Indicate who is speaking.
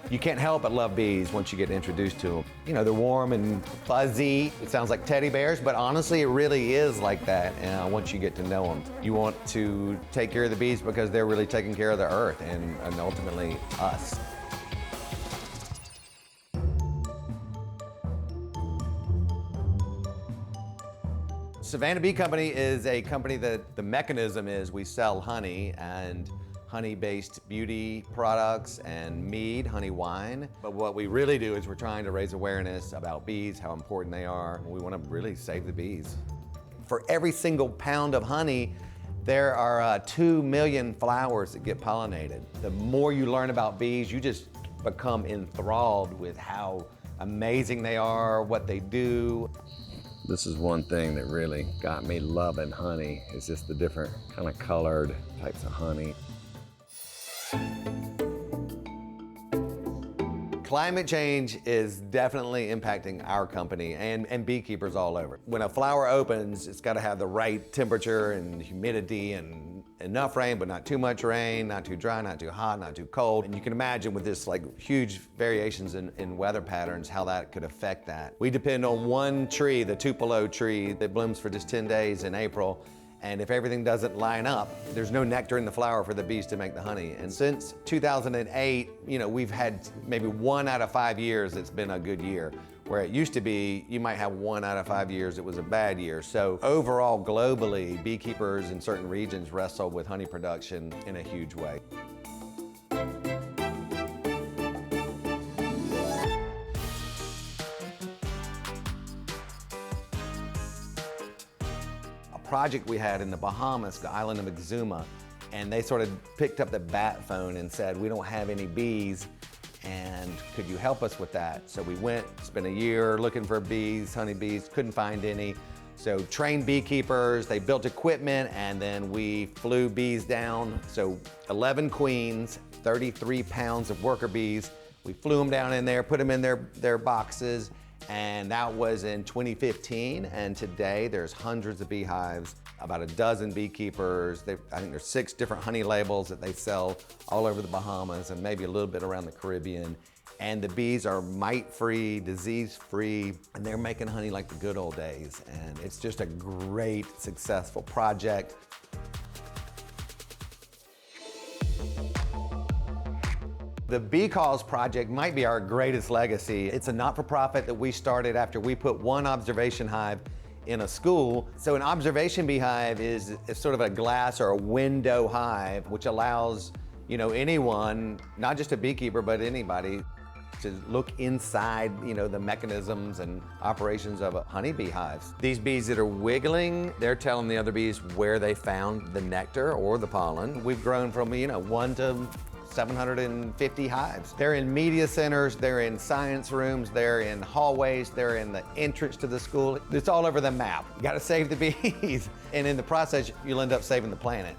Speaker 1: You can't help but love bees once you get introduced to them. You know, they're warm and fuzzy. It sounds like teddy bears, but honestly, it really is like that once you get to know them. You want to take care of the bees because they're really taking care of the earth and ultimately us. Savannah Bee Company is a company that the mechanism is we sell honey and honey-based beauty products and mead, honey wine. But what we really do is we're trying to raise awareness about bees, how important they are. We want to really save the bees. For every single pound of honey, there are 2 million flowers that get pollinated. The more you learn about bees, you just become enthralled with how amazing they are, what they do. This is one thing that really got me loving honey, is just the different kind of colored types of honey. Climate change is definitely impacting our company and beekeepers all over. When a flower opens, it's got to have the right temperature and humidity and enough rain, but not too much rain, not too dry, not too hot, not too cold. And you can imagine with this like huge variations in weather patterns, how that could affect that. We depend on one tree, the Tupelo tree that blooms for just 10 days in April. And if everything doesn't line up, there's no nectar in the flower for the bees to make the honey. And since 2008, you know, we've had maybe 1 out of 5 years it's been a good year, where it used to be you might have 1 out of 5 years it was a bad year. So overall, globally, beekeepers in certain regions wrestle with honey production in a huge way. Project we had in the Bahamas, the island of Exuma, and they sort of picked up the bat phone and said, we don't have any bees, and could you help us with that? So we went, spent a year looking for bees, honeybees, couldn't find any. So trained beekeepers, they built equipment, and then we flew bees down. So 11 queens, 33 pounds of worker bees. We flew them down in there, put them in their boxes, and that was in 2015, and today there's hundreds of beehives, about a dozen beekeepers. I think there's 6 different honey labels that they sell all over the Bahamas and maybe a little bit around the Caribbean. And the bees are mite-free, disease-free, and they're making honey like the good old days. And it's just a great, successful project. The Bee Cause Project might be our greatest legacy. It's a not-for-profit that we started after we put one observation hive in a school. So an observation beehive is sort of a glass or a window hive, which allows, you know, anyone, not just a beekeeper, but anybody, to look inside, you know, the mechanisms and operations of honeybee hives. These bees that are wiggling, they're telling the other bees where they found the nectar or the pollen. We've grown from, you know, 1 to 750 hives. They're in media centers, they're in science rooms, they're in hallways, they're in the entrance to the school. It's all over the map. You gotta save the bees. And in the process, you'll end up saving the planet.